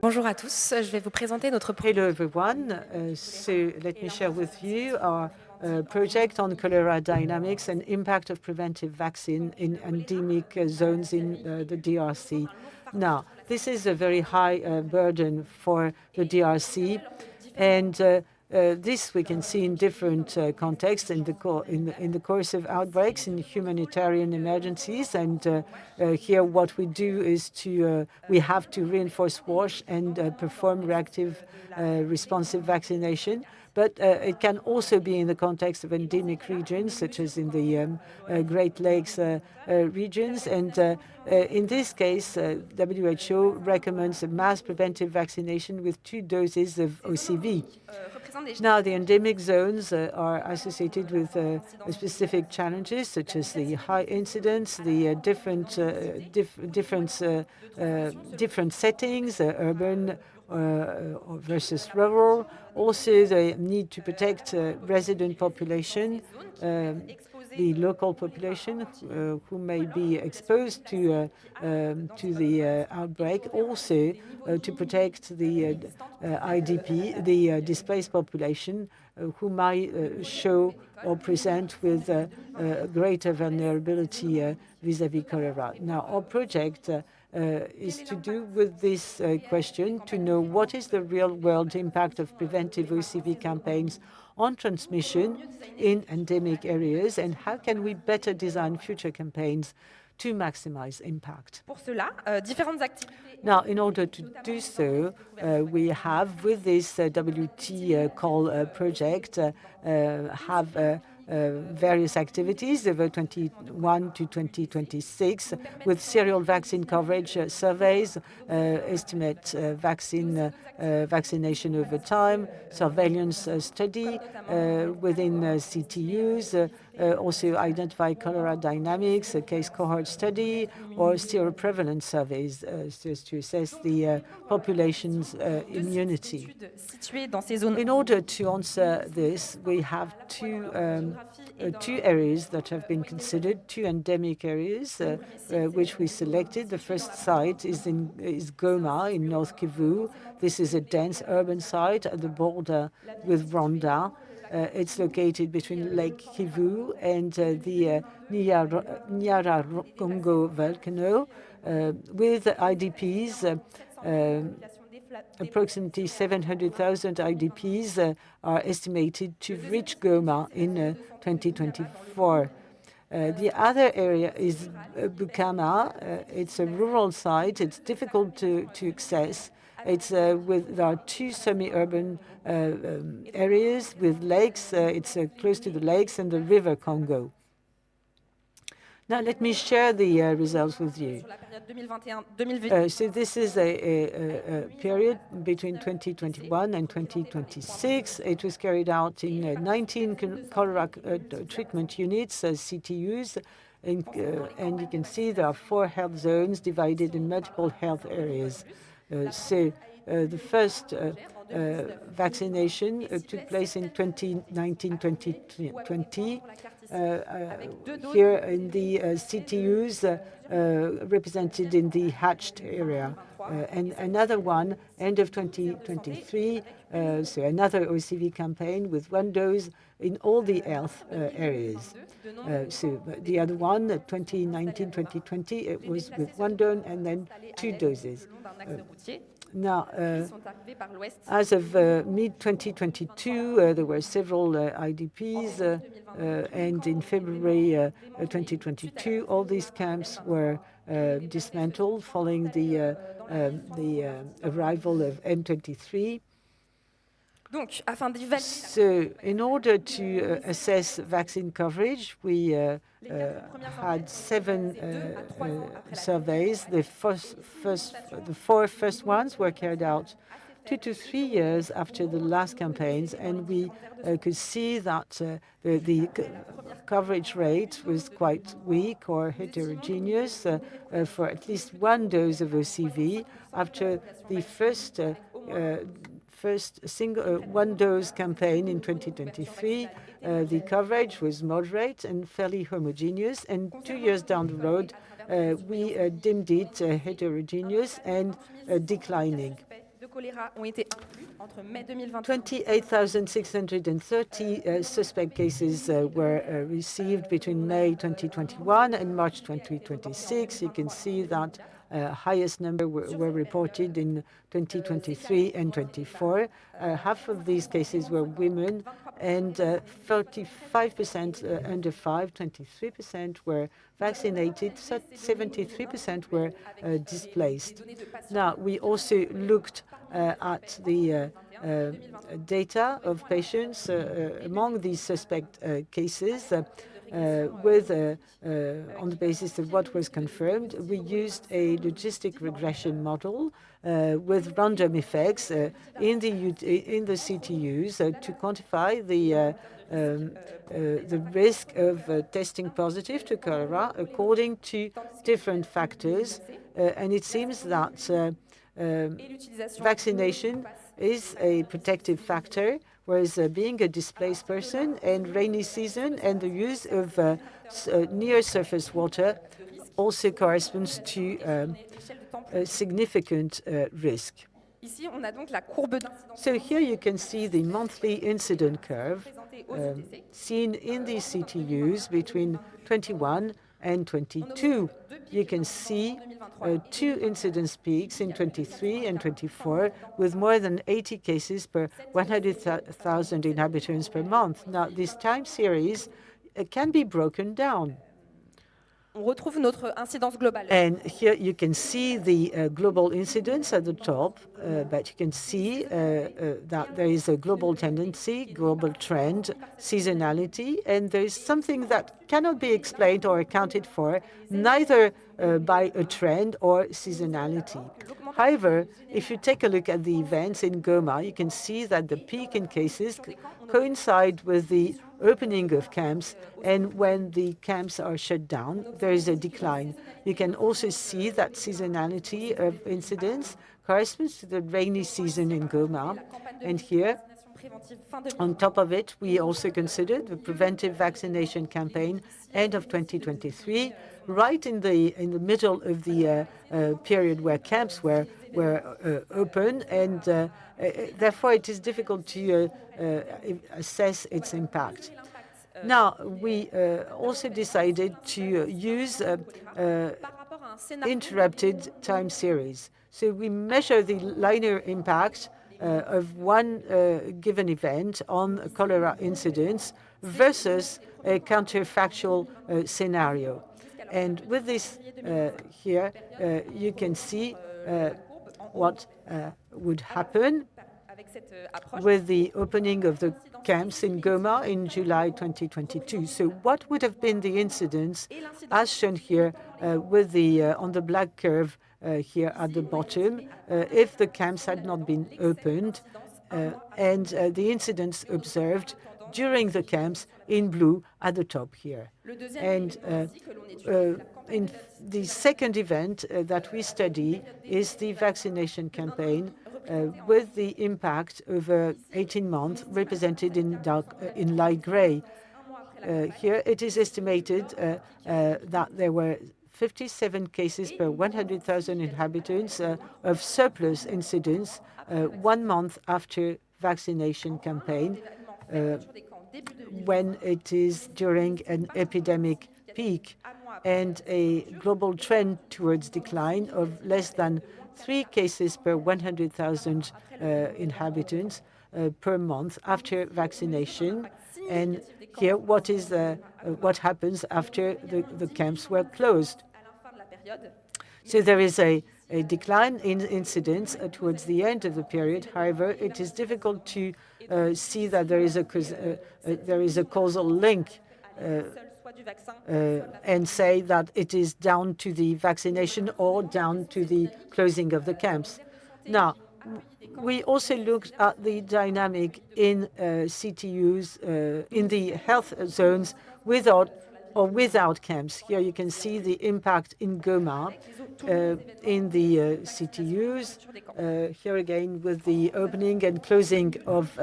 Bonjour à tous, je vais vous présenter notre Hello, everyone. So let me share with you our project on cholera dynamics and impact of preventive vaccine in endemic zones in the DRC. Now, this is a very high burden for the DRC, and this we can see in different contexts in the course of outbreaks in humanitarian emergencies. And here, what we do is we have to reinforce WASH and perform reactive responsive vaccination. But it can also be in the context of endemic regions, such as in the Great Lakes regions. And in this case, WHO recommends a mass preventive vaccination with 2 doses of OCV. Now, the endemic zones are associated with specific challenges, such as the high incidence, the different settings, urban versus rural. Also, the need to protect resident population, the local population who may be exposed to the outbreak. Also, to protect the IDP, the displaced population, who might show or present with greater vulnerability vis-à-vis cholera. Now, our project is to do with this question, to know what is the real-world impact of preventive OCV campaigns on transmission in endemic areas, and how can we better design future campaigns to maximize impact. Now, in order to do so, we have, with this WT call project, have various activities over 21 to 2026 with serial vaccine coverage surveys, estimate vaccination over time, surveillance study within CTUs, also identify cholera dynamics, a case cohort study, or seroprevalence surveys to assess the population's immunity. In order to answer this, we have two areas that have been considered, 2 endemic areas, which we selected. The first site is Goma in North Kivu. This is a dense urban site at the border with Rwanda. It's located between Lake Kivu and the Congo volcano, with IDPs. Approximately 700,000 IDPs are estimated to reach Goma in 2024. The other area is Bukama. It's a rural site. It's difficult to access. There are 2 semi-urban areas with lakes. It's close to the lakes and the river Congo. Now, let me share the results with you. So this is a period between 2021 and 2026. It was carried out in 19 cholera treatment units, CTUs, and you can see there are 4 health zones divided in multiple health areas. The first vaccination took place in 2019-2020. Here in the CTUs represented in the hatched area. And another one, end of 2023, so another OCV campaign with 1 dose in all the health areas. So the other one, 2019-2020, it was with 1 dose and then 2 doses. Now, as of mid-2022, there were several IDPs, and in February 2022, all these camps were dismantled following the arrival of M23. So, in order to assess vaccine coverage, we had 7 surveys. The 4 first ones were carried out 2 to 3 years after the last campaigns, and we could see that the coverage rate was quite weak or heterogeneous for at least 1 dose of OCV. After the first single 1-dose campaign in 2023, the coverage was moderate and fairly homogeneous. And 2 years down the road, we deemed it heterogeneous and declining. 28,630 suspect cases were received between May 2021 and March 2026. You can see that highest number were reported in 2023 and 24. Half of these cases were women, and 35% under 5, 23% were vaccinated, 73% were displaced. Now, we also looked at the data of patients among these suspect cases on the basis of what was confirmed. We used a logistic regression model with random effects in the CTUs to quantify the risk of testing positive to cholera according to different factors. And it seems that vaccination is a protective factor, whereas being a displaced person and rainy season and the use of near surface water also corresponds to a significant risk. So here you can see the monthly incident curve seen in these CTUs between 21 and 22. You can see two incidence peaks in 23 and 24 with more than 80 cases per 100,000 inhabitants per month. Now, this time series can be broken down. And here you can see the global incidence at the top, but you can see that there is a global tendency, global trend, seasonality, and there is something that cannot be explained or accounted for, neither by a trend or seasonality. However, if you take a look at the events in Goma, you can see that the peak in cases coincide with the opening of camps, and when the camps are shut down, there is a decline. You can also see that seasonality of incidence corresponds to the rainy season in Goma. And here, on top of it, we also considered the preventive vaccination campaign end of 2023, right in the middle of the period where camps were open, and therefore it is difficult to assess its impact. Now, we also decided to use interrupted time series. So we measure the linear impact of one given event on cholera incidence versus a counterfactual scenario. And with this here, you can see what would happen with the opening of the camps in Goma in July 2022. So what would have been the incidence, as shown here with the on the black curve here at the bottom, if the camps had not been opened, and the incidence observed during the camps in blue at the top here. And in the second event that we study is the vaccination campaign with the impact over 18 months represented in light gray. Here it is estimated that there were 57 cases per 100,000 inhabitants of surplus incidence 1 month after vaccination campaign, when it is during an epidemic peak, and a global trend towards decline of less than 3 cases per 100,000 inhabitants per month after vaccination. And here, what happens after the camps were closed? So there is a decline in incidence towards the end of the period. However, it is difficult to see that there is a causal link and say that it is down to the vaccination or down to the closing of the camps. Now, we also looked at the dynamic in CTUs in the health zones without camps. Here you can see the impact in Goma in the CTUs, here again with the opening and closing of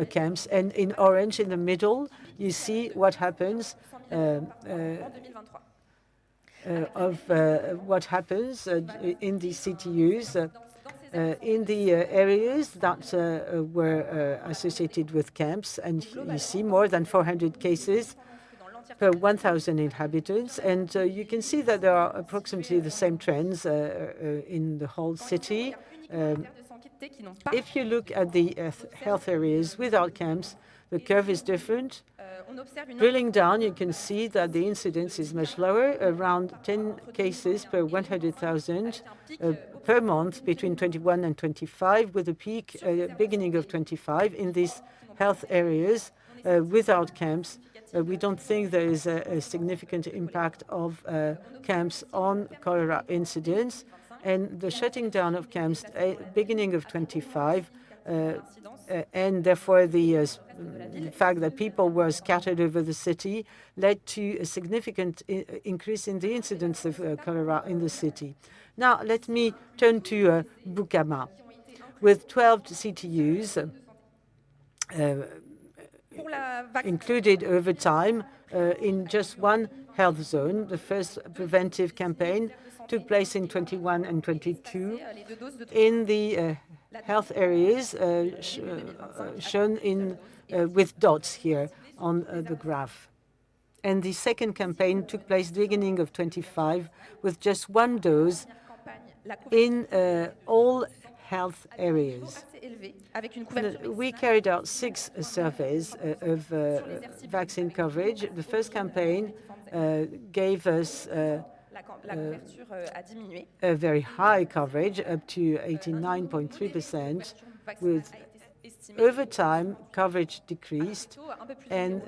camps. And in orange in the middle, you see what happens what happens in the CTUs. in the areas that were associated with camps, and you see more than 400 cases per 1,000 inhabitants. And you can see that there are approximately the same trends in the whole city. If you look at the health areas without camps, the curve is different. Drilling down, you can see that the incidence is much lower, around 10 cases per 100,000 per month between 21 and 25, with a peak beginning of 25 in these health areas without camps. We don't think there is a significant impact of camps on cholera incidence. And the shutting down of camps beginning of 25 and therefore the fact that people were scattered over the city led to a significant increase in the incidence of cholera in the city. Now, let me turn to Bukama. With 12 CTUs included over time in just one health zone, the first preventive campaign took place in 21 and 22 in the health areas shown in with dots here on the graph. And the second campaign took place beginning of 25 with just one dose in all health areas. We carried out 6 surveys of vaccine coverage. The first campaign gave us a very high coverage, up to 89.3%, with over time, coverage decreased, and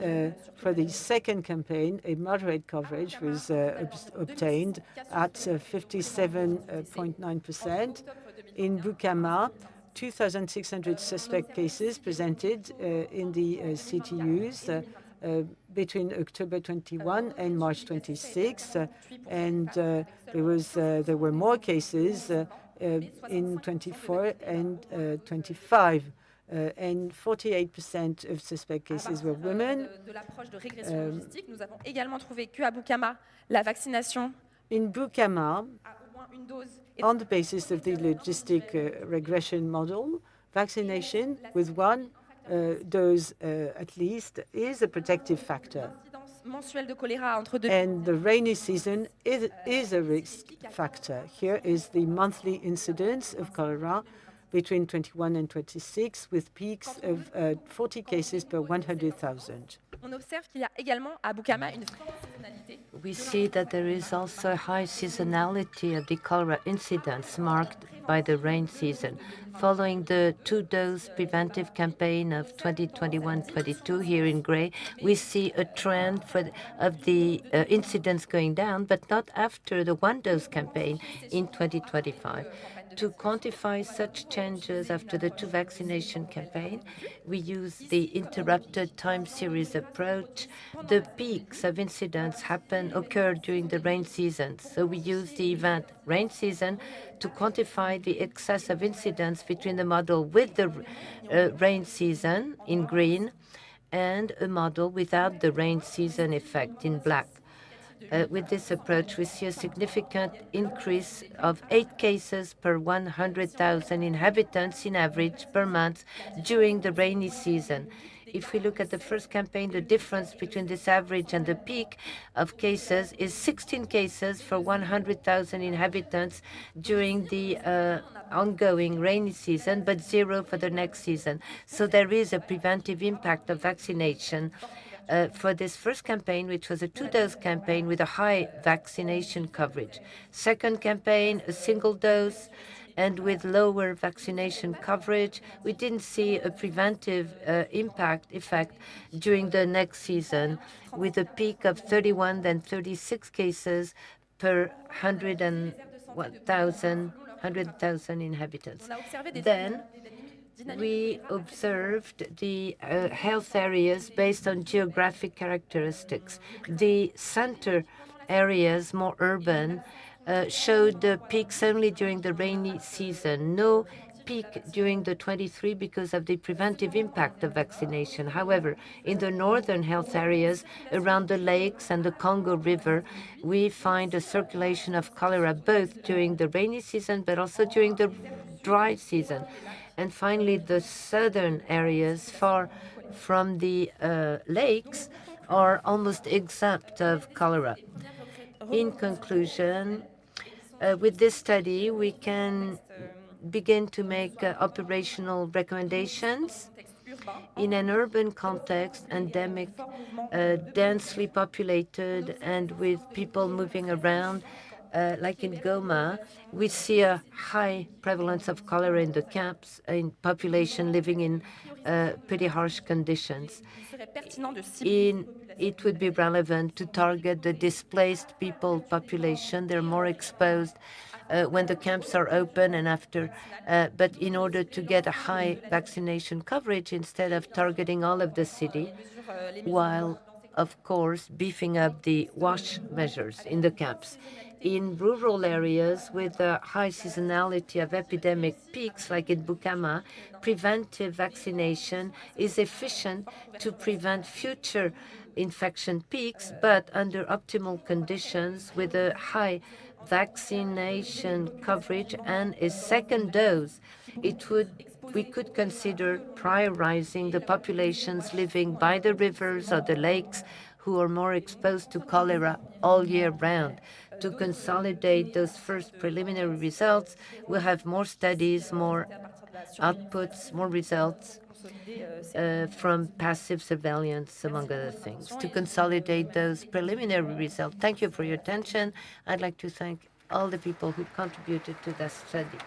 for the second campaign, a moderate coverage was obtained at 57.9%. In Bukama, 2,600 suspect cases presented in the CTUs between October 21 and March 26, and there were more cases in 24 and 25. And 48% of suspect cases were women. In Bukama, on the basis of the logistic regression model, vaccination with one dose at least is a protective factor. And the rainy season is a risk factor. Here is the monthly incidence of cholera between 21 and 26, with peaks of 40 cases per 100,000. We see that there is also a high seasonality of the cholera incidence marked by the rain season. Following the 2-dose preventive campaign of 2021-22 here in gray, we see a trend of the incidence going down, but not after the 1-dose campaign in 2025. To quantify such changes after the 2 vaccination campaign, we use the interrupted time series approach. The peaks of incidence occur during the rain season. So we use the event rain season to quantify the excess of incidence between the model with the rain season in green and a model without the rain season effect in black. With this approach, we see a significant increase of 8 cases per 100,000 inhabitants in average per month during the rainy season. If we look at the first campaign, the difference between this average and the peak of cases is 16 cases for 100,000 inhabitants during the ongoing rainy season, but 0 for the next season. So there is a preventive impact of vaccination. For this first campaign, which was a 2-dose campaign with a high vaccination coverage. Second campaign, a single dose, and with lower vaccination coverage, we didn't see a preventive effect during the next season, with a peak of 31 then 36 cases per 100,000 inhabitants. Then we observed the health areas based on geographic characteristics. The center areas, more urban, showed the peaks only during the rainy season. No peak during the 23 because of the preventive impact of vaccination. However, in the northern health areas around the lakes and the Congo River, we find a circulation of cholera both during the rainy season but also during the dry season. And finally, the southern areas far from the lakes are almost exempt of cholera. In conclusion, with this study, we can begin to make operational recommendations in an urban context, endemic, densely populated, and with people moving around. Like in Goma, we see a high prevalence of cholera in the camps, in population living in pretty harsh conditions. It would be relevant to target the displaced people population. They're more exposed when the camps are open and after, but in order to get a high vaccination coverage instead of targeting all of the city, while of course beefing up the wash measures in the camps. In rural areas with a high seasonality of epidemic peaks, like in Bukama, preventive vaccination is efficient to prevent future infection peaks, but under optimal conditions with a high vaccination coverage and a second dose. We could consider prioritizing the populations living by the rivers or the lakes who are more exposed to cholera all year round. To consolidate those first preliminary results, we'll have more studies, more outputs, more results from passive surveillance, among other things. To consolidate those preliminary results, thank you for your attention. I'd like to thank all the people who contributed to that study.